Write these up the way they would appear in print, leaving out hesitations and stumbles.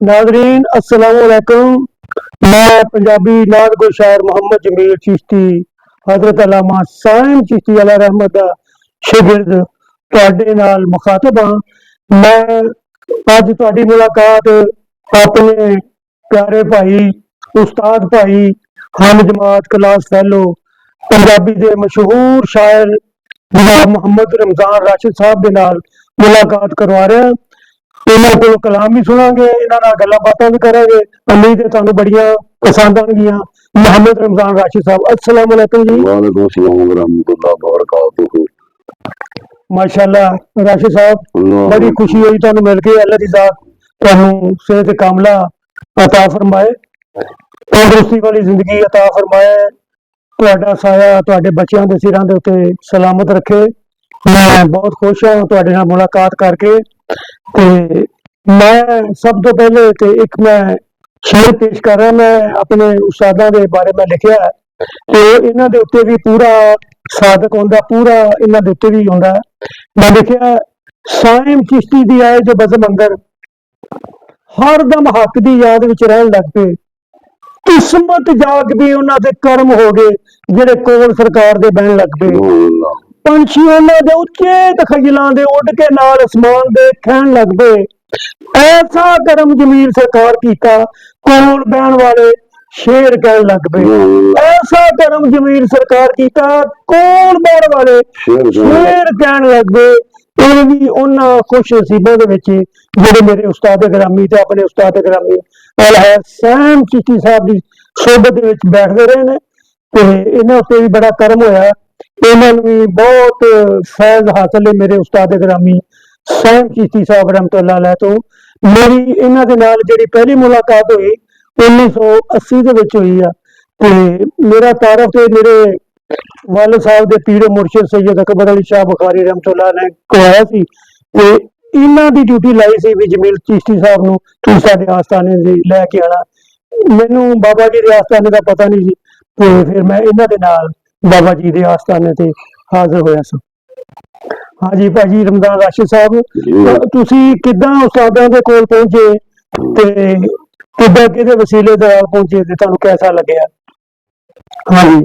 नाजरीन अस्सलाम वालेकुम। मैं पंजाबी नात गो शायर मोहम्मद जमील चिश्ती हजरत अल्लामा साइम चिश्ती अला रहमत दा शागिर्द तुहाडे नाल मुखातब हां। मैं अज तुहाडी मुलाकात अपने प्यारे भाई उस्ताद भाई हम जमात क्लास फैलो पंजाबी दे मशहूर शायर जनाब मोहम्मद रमजान राशिद साहब दे नाल मुलाकात करवा रहा। इन्हों को कलाम भी सुनांगे, इन्होंने गल्लां बातां भी करांगे। उम्मीद है तुहानू बड़ियां पसंद आउणगियां। मोहम्मद रमजान राशिद साहब अस्सलाम वालेकुम जी। वालेकुम अस्सलाम व रहमतुल्लाह व बरकातुहू। माशाअल्लाह राशिद साहब बड़ी खुशी हुई तुहानू मिल के। अल्लाह दी जात तुहानू सेहत कामला अता फरमाए, तंदुरुस्ती वाली जिंदगी अता फरमाए, तुहाडा साया तुहाडे बच्चों के सिरां दे उत्ते सलामत रखे। मैं बहुत खुश हाँ तुहाडे नाल मुलाकात करके। ते मैं सब तो पहले ते एक मैं शेर पेश कर रहा। मैं अपने उस्तादां दे बारे में लिखिआ ते इन्हां दे उत्ते भी पूरा सादक होंदा, पूरा इन्हां दे उत्ते भी होंदा। मैं लिखिआ साइम चिश्ती दी आए जो बज़म अंदर हरदम हक दी याद विच रहन लग पे। किस्मत जागदी उन्हां दे कर्म हो गए जेड़े कोल सरकार दे बहन लग पे। पंछी उन्हां दे उच्चे तखयलां दे उड़ के नाल असमान दे खैन लग पे। ऐसा करम जमील सरकार कीता कोल बहन वाले शेर कहन लग पे। ऐसा करम जमील सरकार कीता कोल बहन वाले शेर कहन लग पे। ਇਹ ਵੀ ਉਹਨਾਂ खुश नसीबों ਦੇ ਵਿੱਚ ਜਿਹੜੇ ਮੇਰੇ ਉਸਤਾਦ ਗ੍ਰਾਮੀ ਤੇ ਆਪਣੇ ਉਸਤਾਦ ਗ੍ਰਾਮੀ ਅਲਹਾ ਸੈਮ ਚਿਸ਼ਤੀ ਸਾਹਿਬ ਦੀ ਸੋਭਤ ਦੇ ਵਿੱਚ ਬੈਠਦੇ ਰਹੇ ਨੇ ਤੇ ਇਹਨਾਂ ਉੱਤੇ ਵੀ ਬੜਾ ਕਰਮ ਹੋਇਆ। ਇਹਨਾਂ ਨੂੰ ਵੀ ਬਹੁਤ ਫੈਜ਼ ਹਾਸਲ ਹੈ ਮੇਰੇ ਉਸਤਾਦ ਗ੍ਰਾਮੀ ਸੈਮ ਚਿਸ਼ਤੀ ਸਾਹਿਬ ਰਹਿਮਤੁल्लाह अलैह ਤੋਂ। ਮੇਰੀ ਇਹਨਾਂ ਦੇ ਨਾਲ ਜਿਹੜੀ ਪਹਿਲੀ ਮੁਲਾਕਾਤ ਹੋਈ 1980 ਦੇ ਵਿੱਚ ਹੋਈ ਆ ਤੇ ਮੇਰਾ ਤਾਰਫ ਤੇ ਮੇਰੇ वालिद साहब के पीर मुर्शिद सैयद अकबर अली शाह बुखारी रहमतुल्लाह ने करवाया सी ते इन्हां दी ड्यूटी लाई सी भी जमील चिश्ती साहब नूं तुसीं साडे आस्थाने ते लैके आना। मैनूं बाबा जी दे आस्थाने दा पता नहीं सी ते फिर मैं इन्हां दे नाल बाबा जी दे आस्थाने ते हाज़र होया सी। हाँ जी भाजी रमजान राशिद साहब तुसीं किद्दां उस्तादां दे कोल पहुंचे ते किद्दां किहदे वसीले दे नाल पहुंचे ते तुहानूं कैसा लग्गिआ? हाँ जी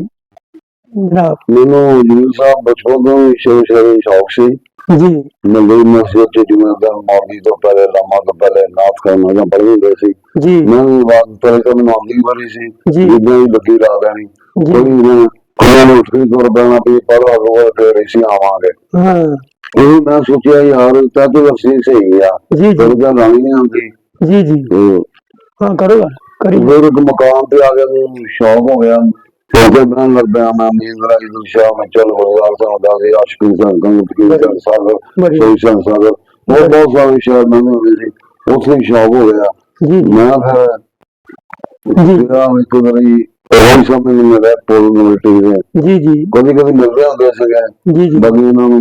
मैनू जमील साहब बचपन तो शेर शायरी शौक सी जी। मैं गई मस्जिद च जुमेदार मौलवी तो पहले लम्हा तो पहले नात खाना पढ़ भी गए सी जी। मैं बात पहले तो मैं आंदी वाली सी जी जिद्दां ही लगी ला देनी कोई मैं कोई उठ के तुर पैना भी पढ़ लो फिर इसी आवांगे। हां यही मैं सोचा यार ताकि वसी सही है जी जी फिर क्या रानी नहीं आती जी जी। हां करो करी फिर एक मकाम पे आ गया शौक हो गया बहन लग गया। मैं मींदरा की दिशा में चल गुलजार सा होता है आशिकी सा गंगत की सागर सही सा सागर और बहुत सारे शहर मैंने हुए थे उससे शौक हो गया। मैं फिर एक बारी वही समझ में रह पोल मिलती है जी जी कभी कभी मिल रहे होंगे सके जी जी बाकी इन्होंने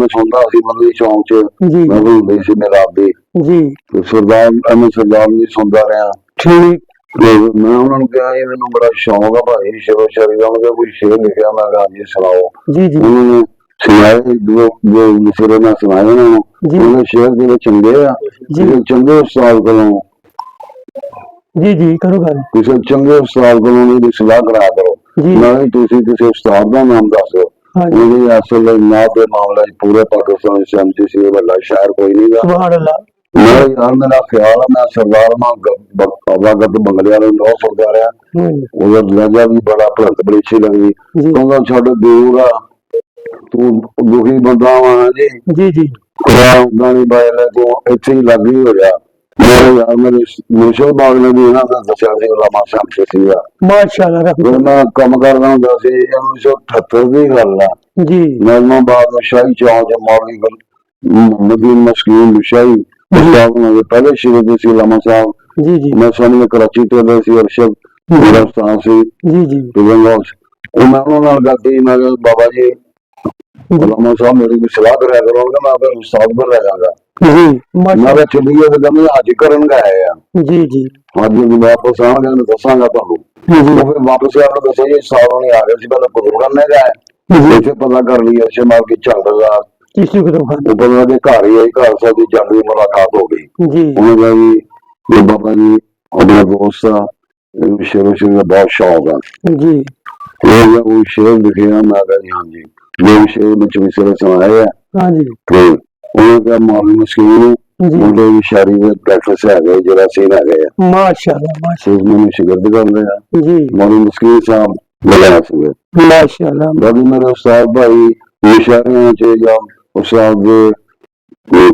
मैं सुनता सी मतलब शौक च जी मैं भी सी मेरा भी जी सरदार मैं सरदार नहीं सुनता रहा ठीक। मैं उन्होंने कहा ये मैंने बड़ा शौक है भाई शेरो शायरी का मतलब कोई शेर लिखा मैं कहा जी सुनाओ जी जी उन्होंने सुनाए जो शेर मैं सुनाए उन्होंने शेर जो चंगे आ चंगे उस्ताद को जी जी करो गल किसी चंगे उस्ताद को मेरी सलाह करा करो ना ही तुसी किसी उस्ताद का नाम दस दो मेरी असल नात के मामले पूरे पाकिस्तान से एमसीसी वाला शायर कोई नहीं था। सुभान अल्लाह। मैं यार मेरा ख्याल है मैं सरदार अवागत बंगलिया बहुत सुनता रहा उधर लहजा भी बड़ा भरत बड़ी अच्छी लगी कहूँगा छड़ दूर आ तू दुखी बंदा वा जी जी जी नहीं बाय तू इत्थे ही लग ही हो गया मेरे यार मेरे मुर्शद बाग ने भी इन्हां दा दस्सिया सी उलमा साहब से सीगा माशाअल्लाह। फिर मैं काम करदा हुंदा सी 1978 दी गल है जी। नाज़माबाद में शाही चौक च मौलवी मोहम्मद मस्कीन शाही पहले शुरू से उलमा साहब जी जी मैं सामने कराची तो गए सी अरशद मेरा उस्ताद सी जी जी तो मैं उन्होंने गल की मैं बाबा जी उलमा साहब मेरी भी सलाह कराया करोगे मैं फिर उस्ताद बन जाऊंगा जी। मैं चलिए तो मैं आज करन गया जी जी आज वापस आऊंगा मैं दसांगा तुहानू फिर वापस आके दसा जी साल नहीं आ गए सी पहले गुरु करने गए इसे पता कर लिया शमाल की चल रहा ਚਿਸ਼ਤੀ ਕੁਤਬਖਾਨਾ ਉਹ ਬੰਦਾ ਦੇ ਘਰ ਹੀ ਆਈ, ਘਰ ਸਾਡੀ ਜਾਂਦੀ ਮੁਲਾਕਾਤ ਹੋ ਗਈ। ਜੀ ਉਹਨੇ ਕਿਹਾ ਜੀ ਇਹ ਬਾਬਾ ਜੀ ਆਪਣਾ ਦੋਸਤ ਆ, ਇਹਨੂੰ ਸ਼ੇਰੋ ਸ਼ੇਰ ਦਾ ਬਹੁਤ ਸ਼ੌਕ ਆ। ਜੀ ਉਹ ਸ਼ੇਰ ਲਿਖਿਆ, ਮੈਂ ਕਿਹਾ ਜੀ ਹਾਂਜੀ, ਦੋ ਸ਼ੇਰ ਵਿੱਚ ਵਿਸਰੇ ਸੁਣਾਏ ਆ। ਹਾਂਜੀ ਤੇ ਉਹਨੇ ਕਿਹਾ ਮਾਲੂਮ ਮਸਕੀਨ ਜੀ ਮੁੰਡੇ ਦੀ ਸ਼ਾਰੀ ਦੇ ਪ੍ਰੈਕਟਿਸ ਹੈਗੇ, ਜਿਹੜਾ ਸੀਨ ਹੈਗੇ ਆ, ਮਾਸ਼ਾਅੱਲਾ ਮਾਸ਼ਾਅੱਲਾ ਸੂਸ ਮੈਨੂੰ ਸ਼ਿਕਰਦ ਕਰਦੇ ਆ। ਜੀ ਮਾਲੂਮ ਮਸਕੀਨ ਸਾਹਿਬ ਬੁਲਾਇਆ ਸੀਗੇ। ਮਾਸ਼ਾਅੱਲਾ ਬਾਕੀ ਮੇਰੇ ਉਸਤਾਦ ਭਾਈ ਇਸ਼ਾਰਿਆਂ ਚ ਜਾਂ ਉਸਤਾਦ ਦੇ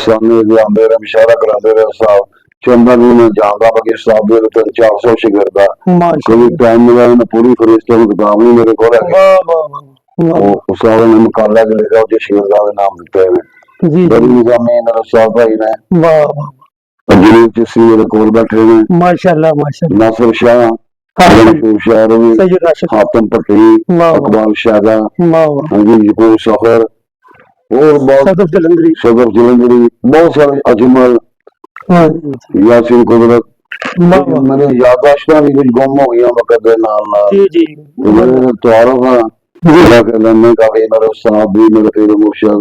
ਸਾਹਮਣੇ ਦੇ ਆਉਂਦੇ ਰਹੇ, ਇਸ਼ਾਰਾ ਕਰਾਉਂਦੇ ਰਹੇ। ਉਸਤਾਦ ਚੰਦਾ ਵੀ ਮੈਂ ਜਾਣਦਾ ਬਾਕੀ ਉਸਤਾਦ ਦੇ 300-400 ਸ਼ਿਕਰਦਾ ਮਾਸ਼ਾਅੱਲਾ ਕभी टाइम मिला मैं पूरी फरिश्ते की किताब नहीं मेरे को है। ਵਾਹ ਵਾਹ ਵਾਹ वो उस्ताद ने मुकाबला के लिखा जो शिकरदा के नाम दिते हैं। ਜੀ बड़ी निजामी मेरे उस्ताद भाई ने ਵਾਹ ਵਾਹ अजमेर चिश्ती मेरे कोल बैठे ने, माशाअल्लाह माशाअल्लाह नासिर शाह, मशहूर शायर भी, सैयद राशिद हातिम पटेल, वाह वाह अकबाल शादा, वाह वाह हाँ जी यकूब सफर और बहुत सदफ जलंधरी सदर जलंधरी, बहुत सारे अजमल, हाँ जी यासीन कुदरत। वाह वाह मेरे याददाश्त भी कुछ गुम हो गई वक्त के नाल नाल। जी जी मेरे तारुफ है मैं काफी मेरे उस्ताद भी मेरे पीर मुर्शिद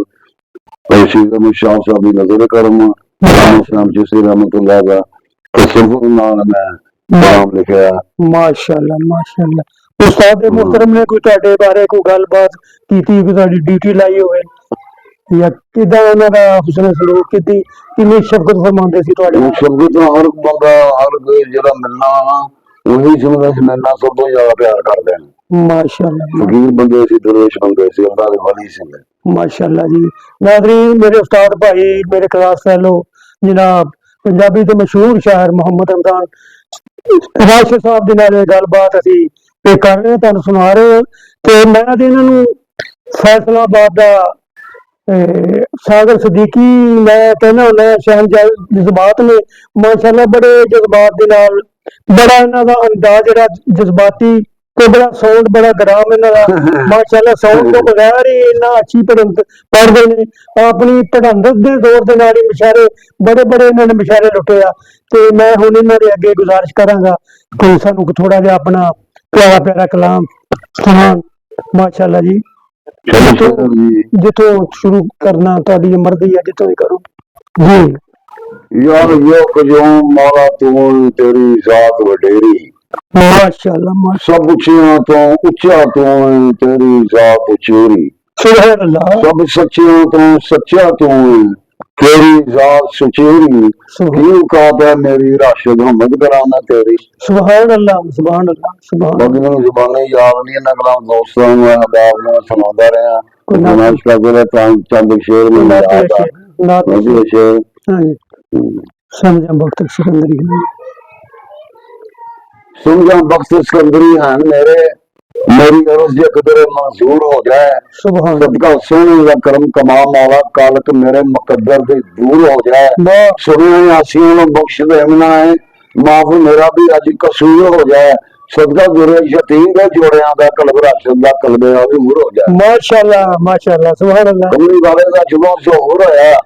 रशीद अहमद शाह साहब भी नजर करम इस्लाम चिश्ती रहमतुल्लाह का तसव्वुर नाल मैं नाम लिखा। माशाअल्लाह माशाअल्लाह उस्ताद मुहतरम ने कोई ਤੁਹਾਡੇ ਬਾਰੇ ਕੋਈ ਗੱਲਬਾਤ ਕੀਤੀ, ਕੋਈ ਤੁਹਾਡੀ ਡਿਊਟੀ ਲਾਈ ਹੋਵੇ ਜਾਂ ਕਿਦਾਂ ਉਹਨਾਂ ਦਾ ਹੁਸਨ ਸਲੂਕ ਕੀਤੀ, ਕਿੰਨੀ ਸ਼ਫਕਤ ਫਰਮਾਉਂਦੇ ਸੀ ਤੁਹਾਡੇ वो शब्द तो हर बंदा हर कोई जरा मिलना वही समझदा सी मिलना सब तो ज्यादा प्यार करदे हैं। माशाअल्लाह फकीर बंदे सी, दरवेश बंदे सी, अल्लाह दे वली सी। माशाअल्लाह जी नाज़रीन, मेरे उस्ताद भाई मेरे क्लास फेलो जनाब पंजाबी के मशहूर शायर मोहम्मद रमजान राशिद साहब ਦੇ ਨਾਲ ਗੱਲਬਾਤ ਅਸੀਂ ਇਹ ਕਰ ਰਹੇ ਹਾਂ, ਤੁਹਾਨੂੰ ਸੁਣਾ ਰਹੇ ਹਾਂ। ਤੇ ਮੈਂ ਤੇ ਇਹਨਾਂ ਨੂੰ ਫੈਸਲਾਬਾਦ ਦਾ सागर सदीकी मैं कहना होना शहनशाह जज्बात ने माशाअल्लाह बड़े जज्बात दे नाल बड़ा इन्हां दा अंदाज जेहड़ा जज्बाती ते बड़ा साउंड बड़ा गराम इन्हां दा माशाअल्लाह साउंड तो बगैर ही इन्ना अच्छी पढ़दे ने अपनी पढ़ांदत दे दौर दे नाल ही मशारे बड़े बड़े इन्हां ने मशारे लुटे आ। ते मैं हुण इन्हां दे अगे गुजारिश करांगा कि सानू थोड़ा जिहा अपना प्यारा प्यारा कलाम सुनान। माशाअल्लाह जी जितो शुरू करना थोड़ी मर्जी है, जितो ही करो जी। यार यो जो मौला तू तेरी जात वडेरी, माशाअल्लाह सब उच्चियां तो उच्चा तू तेरी जात उचेरी, सुभान अल्लाह सब सच्चियां तो सच्चा तू तेरी जात सुचेरी, क्यों कहता मेरी राशिद मोहम्मद कराना तेरी। सुभान अल्लाह सुभान अल्लाह सुभान बाकी मैंने जुबानें याद नहीं ना कलाम दोस्तों में अदाब में सुनाता रहा फरमाइश करते रहे चंद शेर में याद आ वही शेर समझा वक्त सिकंदरी समझा वक्त सिकंदरी हैं मेरे मेरी अर्ज जे कदर मंजूर हो जाए, सुभान सदका सोने का करम कमा मौला कालक मेरे मुकद्दर से दूर हो जाए, सुने आसियों में बख्श देना है माफ मेरा भी अज कसूर हो जाए, सदका गुरे यतीम के जोड़ियां दा कल्ब राशिद दा कल्बे अजूर हो जाए। माशाअल्लाह माशाअल्लाह सुभान अल्लाह कमली वाले दा जुबान शोर होया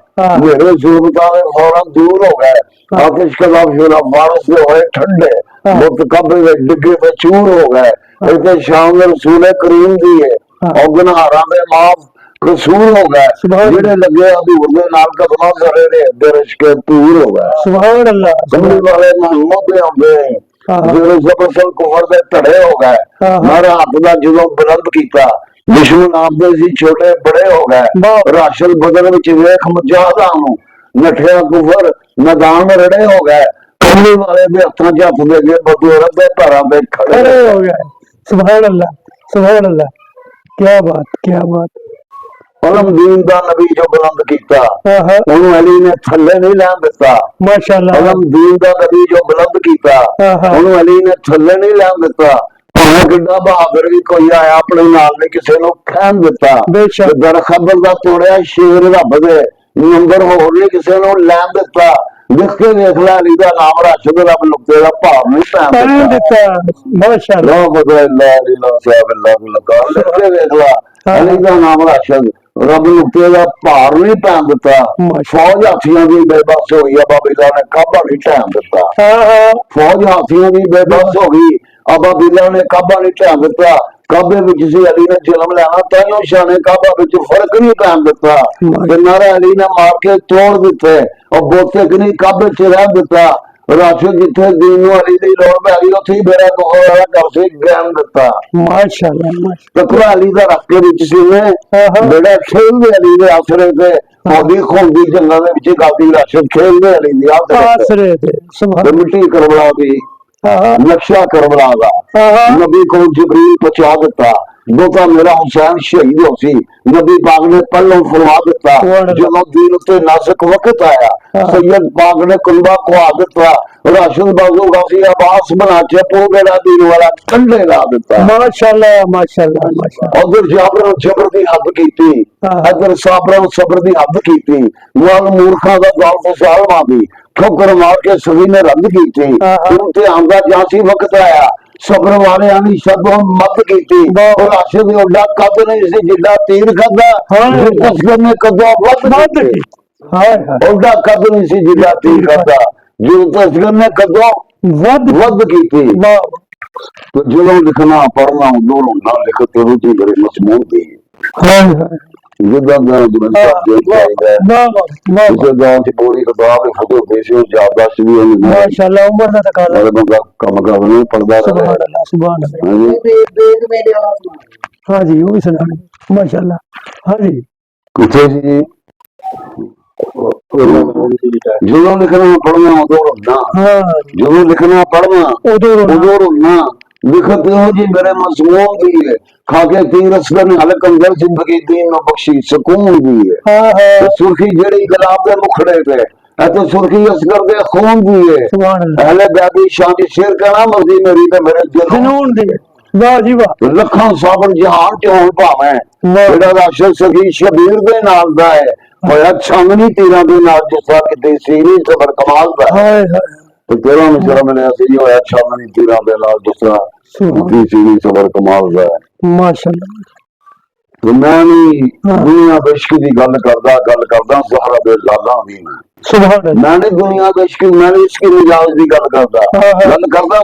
मेरे जुल्मता दे फौरन दूर हो गए, आतिश के फिर वारस से होए ठंडे मुक्त कब्र दे डिगे पे चूर हो गए, इतने शाम रसूल करीम दी है और गुनाहरां दे माफ कसूर हो गए, जेड़े लगे हजूर दे नाल कदमां करे दे दरश के दूर हो गए। सुभान अल्लाह कमली वाले मोहम्मद दे आंदे जेड़े जबरदस्त कुफर दे धड़े हो गए, मेरा हाथ दा जदों बुलंद कीता दुश्मन आपदे सी छोटे बड़े हो गए, राशिद बदल विच वेख मुजाहिदां नूं नठिया कुफर मैदान में रड़े हो गए, कमली वाले दे हत्थां च हत्थ दे के बदौलत दे पैरां ते खड़े हो गए। सुभान अल्लाह क्या बात अलम दीन दा नबी जो बुलंद कीता ओनू अली ने थल्ले नहीं लैन दिता। माशाअल्लाह अलम दीन दा नबी जो बुलंद कीता ओनू अली ने थल्ले नहीं लैन दिता। किड्डा बहादुर भी कोई आया अपने नाल ने किसी नु खैन दिता, दर खबर दा तोड़िया शेर रब दे नंबर होर नहीं किसी नु लैन दिता। लिख के देख ला अली दा नाम राशिद रब नुक्ते दा भाव नहीं पैन दिता। माशाअल्लाह ला इलाहा इल्लल्लाह लिख के देख ला अली दा नाम राशिद रब नुक्ते दा भार नहीं पैन दिता। फौज हाथियों की बेबस हो गई, बाबीला ने काबा नहीं टैम दिता। फौज हाथियों की बेबस हो गई, अबा बिल्ला ने काबा नहीं टैम दिता। ਕਾਬੇ ਵਿੱਚ ਸੀ ਅਲੀ ਨੇ ਜਨਮ ਲੈਣਾ ਤਾਈਓ ਸ਼ਾਨੇ ਕਾਬਾ ਵਿੱਚ ਫਰਕ ਨਹੀਂ ਪੈਣ ਦਿੱਤਾ ਤੇ ਨਾਰਾ ਅਲੀ ਨੇ ਮਾਰ ਕੇ ਤੋੜ ਦਿੱਤੇ ਉਹ ਬੋਤੇ ਕਿ ਨਹੀਂ ਕਾਬੇ ਚ ਰਹਿ ਦਿੱਤਾ ਰਾਸ਼ਦ ਜਿੱਥੇ ਦੀਨ ਨੂੰ ਅਲੀ ਦੀ ਲੋੜ ਪੈ ਗਈ ਉੱਥੇ ਹੀ ਮੇਰਾ ਕੋਲ ਵਾਲਾ ਕਰ ਸੀ ਗਿਆਨ ਦਿੱਤਾ ਮਾਸ਼ਾਅੱਲਾ ਤਕਵਾ ਅਲੀ ਦਾ ਰੱਖੇ ਵਿੱਚ ਸੀ ਨੇ ਬੜਾ ਖੇਲਦੇ ਅਲੀ ਦੇ ਆਸਰੇ ਤੇ ਉਹਦੀ ਖੋਦੀ ਜੰਗਾਂ ਦੇ ਵਿੱਚ ਕਾਫੀ ਰਾਸ਼ਦ ਖੇਲਦੇ ਅਲੀ ਦੀ ਆਸਰੇ ਤੇ ਸੁਭਾਨ ਮਿੱਟੀ ਕਰਬਲਾ ਦੀ ਨਕਸ਼ਾ ਕਰਬਲਾ ਦਾ ਨਬੀ को जिब्रील पहुंचा दिता दोता मेरा हुसैन शहीद हो सी नबी पाक ने पहलों फरमा दिता जो दीन उत्ते नाजुक वक्त आया सैयद पाक ने कुंबा खुआ दिता राशिद बाजू गाजी आवास बना के पोगड़ा दीन वाला कंधे ला दिता माशाअल्लाह माशाअल्लाह माशाअल्लाह उधर जाबर जबर दी हद कीती इधर साबरा सबर दी हद कीती वाल मूर्खा दा गाल फसाल मादी ठोकर मार के सभी ने रद्द कीती उनते आंदा जासी वक्त आया सबर वाले आनी सब मत कीती और राशिद ओडा कद नहीं सी जिड्डा तीर खादा तस्कर ने कदों वध हाय ओडा कद नहीं सी जिड्डा तीर खादा जो तस्कर ने कदों वध कीती तो जो लिखना पढ़ना दोनों ना लिखते रुचि बड़ी मजमून थी हाय जिदा दा जुल्म जो चाहिए इसे गांव की पूरी किताब फोटो पेशो याददाश्त भी है माशाअल्लाह उम्र दा तकाला और बंदा काम कर नहीं पढ़दा सुभान अल्लाह हां जी वो भी सुना माशाअल्लाह हां जी कुछ जी जो लिखना पढ़ना उधर ना जो लिखना पढ़ना उधर ना लिखते हो जी मेरे मजमून भी है खाके तीर असगर ने हलक अंदर जिंदगी दीन न बख्शी सुकून भी है सुर्खी जेड़ी गुलाब दे मुखड़े पे है तो सुर्खी असगर दे खून भी है सुभान अल्लाह अहले बैदी शादी शेर कहना मर्जी मेरी ते मेरे जुनून दी वाह जी वाह लखां साबर जहान च होण भावें जेड़ा राशिद सखी शबीर दे नाल दा है होया छांगनी तीरां दे नाल जिसा कि सीरी सबर कमाल दा है तो तेरा मिसरा मैंने ऐसे ही होया छांगनी तीरां दे नाल जिसा कि सीरी सबर कमाल दा है माशाअल्लाह तो मैं नहीं दुनिया के इश्क की गल करदा ज़हरा दे लाला दी सुभान अल्लाह मैं नहीं दुनिया के इश्क मैं इसकी मिजाज की गल करदा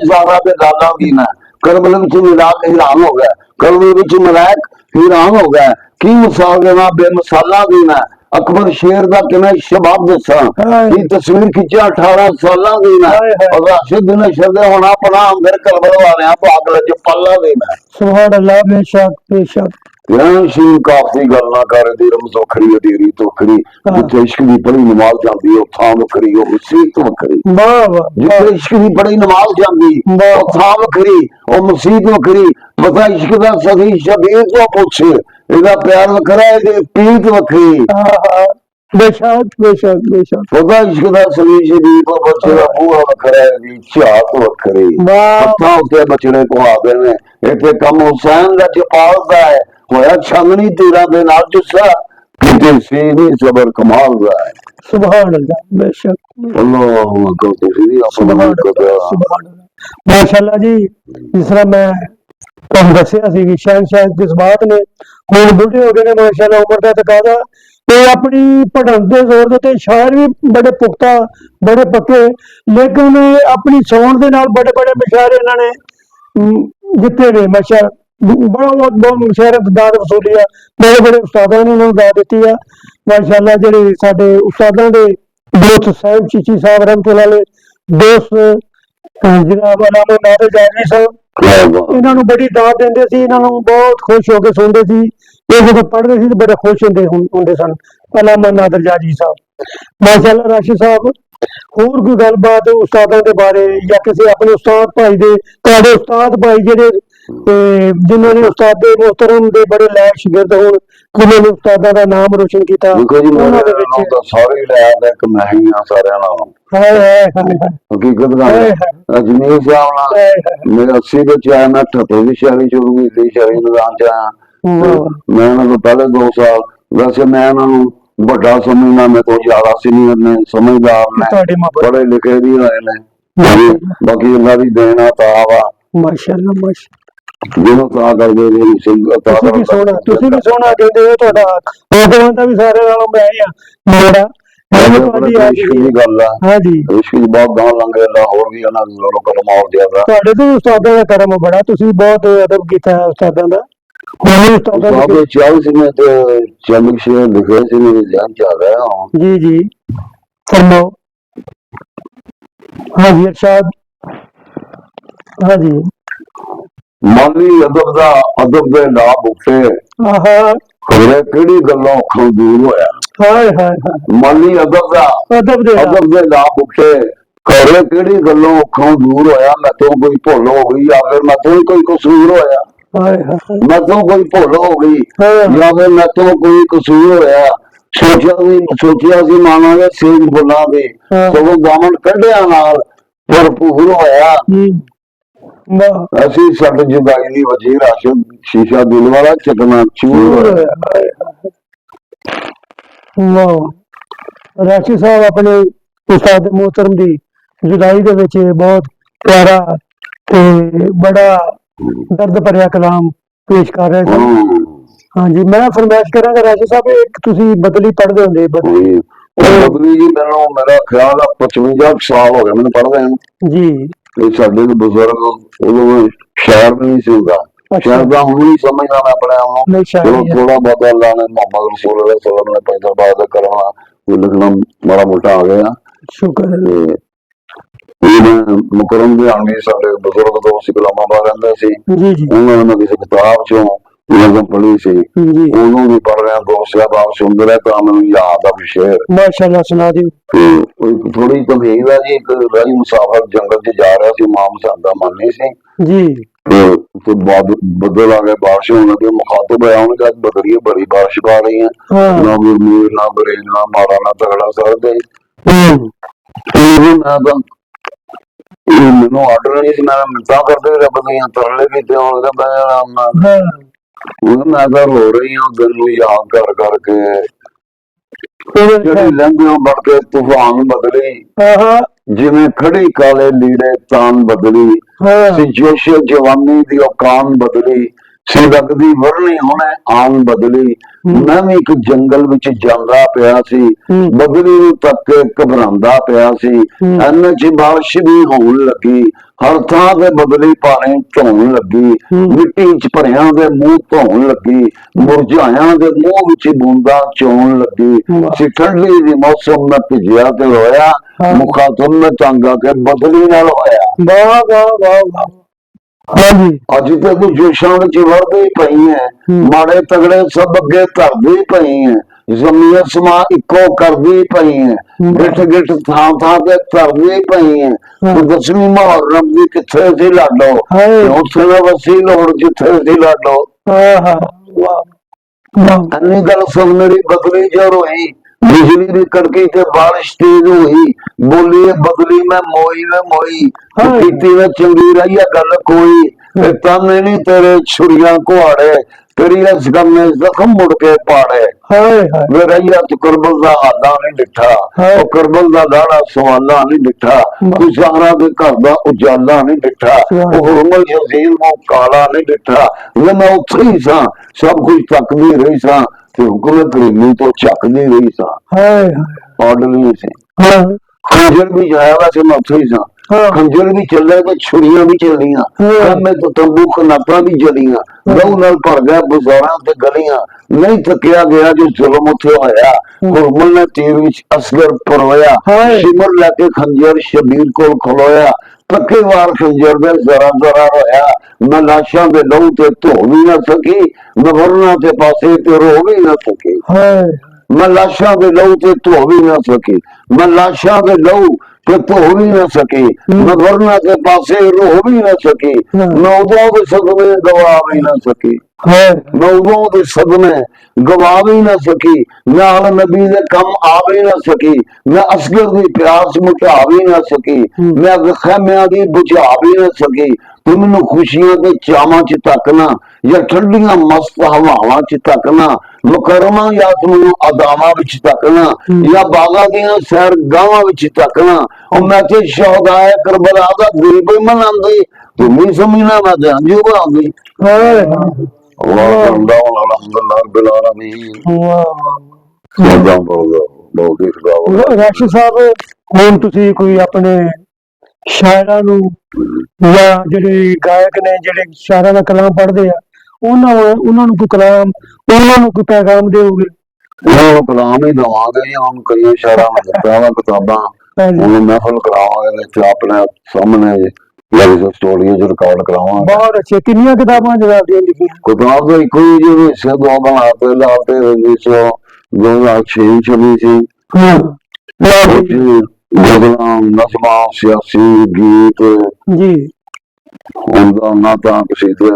ज़हरा दे लाला दी ना करबल विच मिलाद हैरान हो गया करबल विच मलाइक हैरान हो गया की मिसाल देना बेमिसाला दी ना अकबर शेर दा किवें शबाब दसा की तस्वीर खिंचा 18 सालां दी ना और राशिद ने शरदे होना अपना अंदर करबल वाले पाक लज पल्ला देना सुभान अल्लाह बेशक शीन काफी गल ना कर दी रमज वखरी अधीरी तोखरी जिथे इश्क की बड़ी नमाज जाती है थां वखरी वो मुसीबत वखरी जिथे इश्क की बड़ी नमाज जाती वो थां वखरी वो मुसीबत वखरी पता इश्क का सदी शबीर तो पूछ एदा प्यार वखरा है पीत वखरी बेशक पता इश्क का सदी शबीर तो बच्चे का बूहा वखरा है झात वखरी पत्थां उत्ते बचने को आदे ने इत्थे कम हुसैन दा जपाल दा है होया छांगनी तीरा दे नाल जिसा किते सीरी सबर कमाल दा है सुभान अल्लाह बेशक अल्लाह को तफसीरी अपना सुभान अल्लाह माशाअल्लाह जी जिस तरह मैं तुम दसिया सी कि शायद जिस बात ने हुण बुढ़े हो गए ने माशाअल्लाह उम्र दा तकादा ते अपनी पढ़न दे जोर ते शायर भी बड़े पुख्ता बड़े पक्के लेकिन अपनी सौण दे नाल बड़े बड़े मशायर इन्होंने जिते ने माशाअल्लाह बहुत मुशायरे दाद वसूली है बड़े बड़े उस्तादा ने इन्होंने दाद दी है माशाअल्लाह जेडे साडे उस्तादा दे दोस्त साहिब चीची साहब रहमतुल्लाह अलैह दोस्त जनाब अलामा नादर जाजी साहब इन्होंने बड़ी दाद देंदे सी इन्होंने बहुत खुश होकर सुनते सी ये जब पढ़ते सी तो बड़े खुश होंदे सन अलामा नादर जाजी साहब माशाअल्लाह राशिद साहब होर कोई गलबात उस्तादा के बारे या किसी अपने उस्ताद भाई दे तुहाडे उस्ताद भाई जेडे जिन्होंने उस्ताद मोहतरम दे बड़े लायक शागिर्द होण जिन्होंने उस्तादा दा नाम रोशन किया उन्हां दे विच सारे लायक एक मैं ही हां सारियां नालों हकीकत गल अजमेर साहब नाल मेरा 80 विच आया मैं 78 दी शायरी शुरू कीती शायरी मैदान च आया मैं उन्हां तो पहले 2 साल वैसे मैं उन्हां नूं बड़ा समझना मैं तो ज्यादा सीनियर ने समझदार ने पढ़े लिखे भी होए ने बाकी अल्लाह दी देन अता वा माशाअल्लाह माशाअल्लाह ਜਿਹਨੂੰ ਤਾਂ ਕਰਦੇ ਨੇ ਤੁਸੀਂ ਵੀ ਸੋਹਣਾ ਕਹਿੰਦੇ ਹੋ ਤੁਹਾਡਾ ਭਗਵਾਨ ਦਾ ਵੀ ਸਾਰੇ ਨਾਲੋਂ ਮੈਂ ਆ ਮੇਰਾ ਹਾਂਜੀ ਹਾਂਜੀ ਇਸ਼ਕ ਦੀ ਗੱਲ ਆ, ਹਾਂਜੀ ਇਸ਼ਕ ਦੀ ਬਹੁਤ ਗਾਂ ਲੰਘ ਜਾਂਦਾ, ਹੋਰ ਵੀ ਇਹਨਾਂ ਨੂੰ ਕਰਮ ਹੋਰ ਜ਼ਿਆਦਾ। ਤੁਹਾਡੇ ਤੋਂ ਉਸਤਾਦਾਂ ਦਾ ਕਰਮ ਬੜਾ, ਤੁਸੀਂ ਬਹੁਤ ਅਦਬ ਕੀਤਾ ਹੈ ਉਸਤਾਦਾਂ ਦਾ। ਮੈਨੂੰ ਉਸਤਾਦਾਂ ਸਾਹਿਬ ਦੇ ਦੇ 40 में तो चंद शेर लिखे थे, मेरे ध्यान च आ गया। जी जी फरमाओ। हाँ जी इरशाद। हाँ जी। माली अदब दा अदब दे ना भुखे, आहा खबरे केड़ी गल्लों अखों दूर होया। हाय हाय हाय माली अदब दा अदब दे अदब दे ना भुखे, खबरे केड़ी गल्लों अखों दूर होया। मैं तो कोई भुल हो गई या फिर मैं तो कोई कसूर होया। हाय हाय मैं तो कोई भुल हो गई हाँ या फिर मैं तो कोई कसूर होया। सोचिया सी माना दे सेज बुला दे, हाँ सगों दामन कढ़िया नाल भरपूर होया। वाह ऐसी सट जुदाई दी वजी राशिद, शीशा दिल वाला चकना चूर चूर होया। होया, हाय हाय वाह। राशि साहब अपने उस्ताद मोहतरम दी जुदाई दे विच बहुत प्यारा ते बड़ा दर्द भरिया कलाम पेश कर रहे सन। हाँ जी मैं फरमाइश करांगा राशि साहब, एक तुसी बदली पढ़दे हुंदे बदली। बदली जी मैनू मेरा ख्याल है 55 साल हो गए मैंने पढ़दे हैं जी ये साडे दे बुजुर्ग उदों शहर में नहीं सी हुंदा। अच्छा शहर दा हुण नहीं समझदा मैं अपने आप नूं। नहीं चलो शायरी है थोड़ा बहुत अल्लाह ने मोहम्मद रसूल अल्लाह सल्लल्लाहु अलैहि वसल्लम ने पैदा करना कोई लिखना माड़ा मोटा आ गया। शुक्र है ते मुकरम भी आने साडे बुजुर्ग दोस्त इस्लामाबाद रहंदे सी, जी जी उन्होंने मैं किसी किताब चों नज़म पढ़ी सी, जी उन्होंने भी पढ़ रहा दोस्त साहब आप सुन रहे तो मैंने याद आ शेर माशाल्लाह सुना दियो। थोड़ी तमहीद है जी। एक रही मुसाफर जंगल च जा रहा सी, माम सादा मानी सी जी तो बदल आ गए, बारिश होने लगी, मुखातिब है उन्होंने कहा बदलिए बड़ी बारिश पा रही है, हाँ ना गुरमीर ना बरेज ना माड़ा ना तगड़ा सर दे। मैनू आर्डर नहीं सी, मैं मिन्नतां करदे रब दियां तरले कीते हाँ मैं तो रो रही हूँ दिल नूं याद कर करके। ਜਿਹੜੀ ਲੰਘਿਓ ਬੜ ਕੇ ਤੂਫਾਨ ਬਦਲੀ, ਜਿਵੇਂ ਖੜੀ ਕਾਲੇ ਲੀੜੇ ਤਾਨ ਬਦਲੀ ਸੀ, ਜੋਸ਼ ਜਵਾਨੀ ਦੀ ਔਕਾਨ ਬਦਲੀ ਸੀ, ਲੱਗਦੀ ਵਰਨੀ ਹੁਣੇ ਆਨ ਬਦਲੀ। ਮੈਂ ਵੀ ਇੱਕ ਜੰਗਲ ਵਿੱਚ ਜਾਂਦਾ ਪਿਆ ਸੀ, ਬਦਲੀ ਨੂੰ ਤੱਕ ਕੇ ਘਬਰਾਉਂਦਾ ਪਿਆ ਸੀ। ਇੰਨੇ ਚ ਬਾਰਿਸ਼ ਵੀ ਹੋਣ ਲੱਗੀ, ਹਰ ਥਾਂ ਤੇ ਬਦਲੀ ਪਾਣੀ ਢੋਣ ਲੱਗੀ, ਮਿੱਟੀ ਚ ਭਰਿਆਂ ਦੇ ਮੂੰਹ ਧੋਣ ਲੱਗੀ, ਮੁਰਝਾਇਆਂ ਦੇ ਮੂੰਹ ਵਿੱਚ ਬੂੰਦਾਂ ਚੋਣ ਲੱਗੀ ਸੀ। ਠੰਡੀ ਦੀ ਮੌਸਮ ਮੈਂ ਭਿੱਜਿਆ ਤੇ ਰੋਇਆ, ਮੁਖਾਤਬ ਮੈਂ ਤੰਗ ਆ ਕੇ ਬਦਲੀ ਨਾਲ ਹੋਇਆ। ਵਾਹ ਵਾਹ ਵਾਹ ਵਾਹ ਹਾਂਜੀ ਅੱਜ ਤੇ ਤੂੰ ਜੋਸ਼ਾਂ ਵਿੱਚ ਵੜਦੀ ਪਈ ਹੈ, ਮਾੜੇ ਤਗੜੇ ਸਭ ਅੱਗੇ ਧਰਦੀ ਪਈ ਹੈ, ਜ਼ਮੀਨ ਸਮਾਂ ਇੱਕੋ ਕਰਦੀ ਪਈ ਹੈ, ਗਿੱਠ ਗਿੱਠ ਥਾਂ ਥਾਂ ਤੇ ਧਰਦੀ ਪਈ ਹੈ। ਤੂੰ 10ਵੀਂ ਮੁਹੱਰਮ ਦੀ ਕਿੱਥੇ ਸੀ ਲਾਡੋ, ਉੱਥੇ ਨਾ ਵਸੀ ਲੋੜ ਜਿੱਥੇ ਸੀ ਲਾਡੋ। ਇੰਨੀ ਗੱਲ ਸੁਣ ਮੇਰੀ ਬਦਲੀ ਜੋ ਰੋਈ, बिजली भी कड़की ते बारिश तेज हुई, बोली बदली मैं मोई में मोई, पीती में चंगी रही है गल कोई, ताने नहीं तेरे छुरियां कुहाड़े, तेरी इस गम में जख्म मुड़ के पाड़े। वे रैया तू करबल दा आदा नहीं डिठा, ओ करबल दा दाड़ा सवाला नहीं डिठा, तू ज़हरा दे घर दा उजाला नहीं डिठा, ओ हुरमल यजीद मो काला नहीं डिठा। वे मैं उत्थे ही सा, सब कुछ तकदी रही सा, हुक्म करीमी तो झकदी रही सा। ऑर्डर नहीं से खंजर भी जाया वैसे मैं उत्थे ही सा, खंजर भी चले तो छुरियां भी चलियां, मैं तो तंबू खनाता भी जलियां, लहू नाल भर गया बाजारां ते गलियां, नहीं थकिया गया जो जुल्म उत्थे होया। हुरमल ने तीर विच असगर परोया, सिमर लैके खंजर शबीर कोल खलोया, पक्के वार खंजर दे जरा जरा रोया। मैं लाशां दे लहू ते धो भी ना सकी, मैं वरना ते पासे ते रो भी ना सकी। मैं लाशां दे लहू ते धो भी ना सकी, मैं लाशां दे लहू ते धो भी ना सकी, मैं वरना के पासे रो भी ना सकी, मैं उदों दे सदमे गवा भी ना सकी, मैं उदों दे सदमे गवा भी ना सकी, मैं आल नबी दे कम आ भी ना सकी, मैं असगर दी प्यास मुझा भी ना सकी, मैं खैमिया दी बुझा भी ना सकी। तू मैनू खुशियां ते चावां च तकना या ठंडियां मस्त हवावां च तकना, मुकरमा या तू मैनू अदावां विच तकना या बागा दियां सैर गावां विच तकना। और मैं ते शौदाए करबला दा दिल भी मनांदी, तू भी समझना मैं ते अंजू बनांदी। अल्लाह अल्हम्दुलिल्लाह रब्बिल आलमीन। ਬਹੁਤ ਹੀ ਖਰਾਬ ਰਾਸ਼ੀ ਸਾਹਿਬ, ਹੁਣ ਤੁਸੀਂ ਕੋਈ ਆਪਣੇ ਸ਼ਾਇਰਾਂ ਨੂੰ ਜਾਂ ਜਿਹੜੇ ਗਾਇਕ ਨੇ ਜਿਹੜੇ ਸ਼ਾਇਰਾਂ ਦਾ ਕਲਾਮ ਪੜ੍ਹਦੇ ਆ, ਉਹਨਾਂ ਨੂੰ ਕੋਈ ਕਲਾਮ, ਉਹਨਾਂ ਨੂੰ ਕੋਈ ਪੈਗਾਮ ਦਿਓਗੇ? ਉਹ ਕਲਾਮ ਹੀ ਦਵਾਂਗੇ, ਹੁਣ ਕਈ ਸ਼ਾਇਰਾਂ ਨੇ ਦਿੱਤਾ ਵਾ ਕਿਤਾਬਾਂ, ਹੁਣ ਮਹਿਫਲ ਕਰਾਵਾਂਗੇ ਵਿੱਚ ਆਪਣੇ ਸਾਹਮਣੇ ਜਿਹੜੀ ਸਟੋਰੀ ਜੋ ਰਿਕਾਰਡ ਕਰਾਵਾਂਗੇ। ਬਹੁਤ ਅੱਛੇ। ਕਿੰਨੀਆਂ ਕਿਤਾਬਾਂ ਜਨਾਬ ਦੀਆਂ ਲਿਖੀਆਂ? ਕਿਤਾਬ ਤਾਂ ਇੱਕੋ ਹੀ ਜਿਹੀ ਹਿੱਸੇ ਦੋ ਬਣਾ ਕੇ ਲਾਤੇ 2006 ਛਵੀ ਸੀ। ਗਜ਼ਲਾਂ, ਨਜ਼ਮਾਂ, ਸਿਆਸੀ ਗੀਤ ਜੀ, ਹੁੰਦਾ ਨਾ ਤਾਂ ਕਸੀਦੇ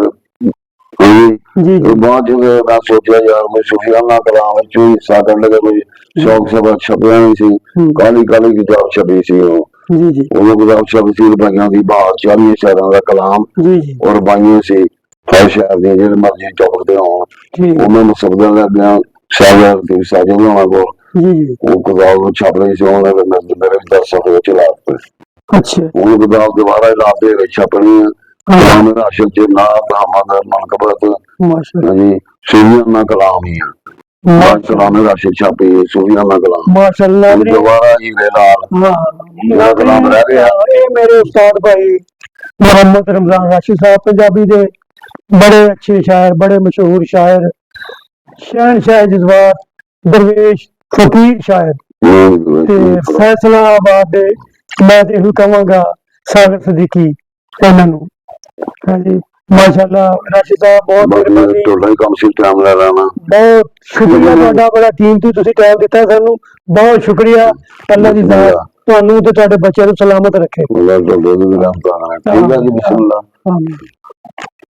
ਜੀ ਬਾਅਦ ਜਦੋਂ ਮੈਂ ਸੋਚਿਆ ਯਾਰ ਮੈਂ ਸੁਫਿਆਨਾ ਕਲਾਮ ਵਿੱਚ ਵੀ ਹਿੱਸਾ ਕਰਨ ਲੱਗਾ, ਕੋਈ ਸ਼ੌਕ ਸਬਕ ਛਪਿਆ ਨਹੀਂ ਸੀ, ਕਾਲੀ ਕਾਲੀ ਕਿਤਾਬ ਛਪੀ ਸੀ ਜੀ ਜੀ ਉਹ ਕਿਤਾਬ ਛਪੀ ਸੀ ਰੁਪਈਆਂ ਦੀ, 40 ਸ਼ਾਇਰਾਂ ਦਾ ਕਲਾਮ ਜੀ ਜੀ ਔਰ ਬਾਈਆਂ ਸੀ ਹਰ ਸ਼ਹਿਰ ਦੇ ਜਿਹੜੇ ਮਰਜ਼ੀ ਚੌਕਦੇ ਹੋਣ, ਉਹਨਾਂ ਨੂੰ ਸਬਦਾਂ ਲੱਗਿਆ ਸ਼ਾਇਰ ਦੀ ਸਾਜੋ ਬਣਾਉਣਾ ਕੋਲ ਜੀ ਉਹ ਕਿਤਾਬ ਛਪ ਰਹੀ ਸੀ, ਉਹਨਾਂ ਦੇ ਮੇਰੇ 10 ਸਫ਼ੇ ਚਲਾ ਦਿੱਤੇ। ਅੱਛਾ, ਉਹ ਕਿਤਾਬ ਦੁਬਾਰਾ ਇਲਾਕੇ ਵਿੱਚ ਛਪਣੀ ਹੈ। ਮੇਰਾ ਅਸਲ ਚ ਨਾ ਦਾ ਮਨਕਬਤ ਹਾਂਜੀ ਸੁਫਿਆਨਾ ਕਲਾਮ ਹੀ ਆ, ਕਲਾਮ ਰਾਸ਼ਦ ਛਾਪੀ ਸੁਫਿਆਨਾ ਕਲਾਮ ਮਾਸ਼ਾਅੱਲਾ ਦੁਬਾਰਾ ਹੀਰੇ ਲਾਲ ਮੇਰਾ ਕਲਾਮ ਰਹਿ ਗਿਆ। ਇਹ ਮੇਰੇ ਉਸਤਾਦ ਭਾਈ ਮੁਹੰਮਦ ਰਮਜ਼ਾਨ ਰਾਸ਼ੀ ਸਾਹਿਬ ਪੰਜਾਬੀ ਦੇ ਬੜੇ ਅੱਛੇ ਸ਼ਾਇਰ, ਬੜੇ ਮਸ਼ਹੂਰ ਸ਼ਾਇਰ, ਸ਼ਹਿਨशाह जज्बात, ਦਰਵੇਸ਼, ਫਕੀਰ ਸ਼ਾਇਰ ਤੇ ਫੈਸਲਾਬਾਦ ਦੇ ਮੈਂ ਤੇ ਇਹੋ ਕਹਾਂਗਾ ਸਾਗਰ ਸਦੀਕੀ ਇਹਨਾਂ ਨੂੰ। ਹਾਂਜੀ ਮਾਸ਼ਾਅੱਲਾ ਰਾਸ਼ੀ ਸਾਹਿਬ ਬਹੁਤ ਮਿਹਰਬਾਨੀ, ਤੁਹਾਡਾ ਹੀ ਕੰਮ ਸੀ ਟਾਈਮ ਲੈ ਲੈਣਾ। ਬਹੁਤ ਸ਼ੁਕਰੀਆ ਤੁਹਾਡਾ, ਬੜਾ ਕੀਮਤੀ ਤੁਸੀਂ ਟਾਈਮ ਦਿੱਤਾ ਸਾਨੂੰ, ਬਹੁਤ ਸ਼ੁਕਰੀਆ। ਅੱਲਾ ਦੀ ਜ਼ਾਤ ਤੁਹਾਨੂੰ ਤੇ ਤੁਹਾਡੇ ਬੱਚਿਆਂ ਨੂੰ ਸਲਾਮਤ ਰੱਖੇ। ਅੱਲਾ ਤੁਹਾਡੇ ਵੀ ਰਹਿਮਤ ਕਰੇ। ਠੀਕ ਹੈ ਜੀ, ਬਿਸਮਿਲ੍ਲਾ। ਆਮੀਨ।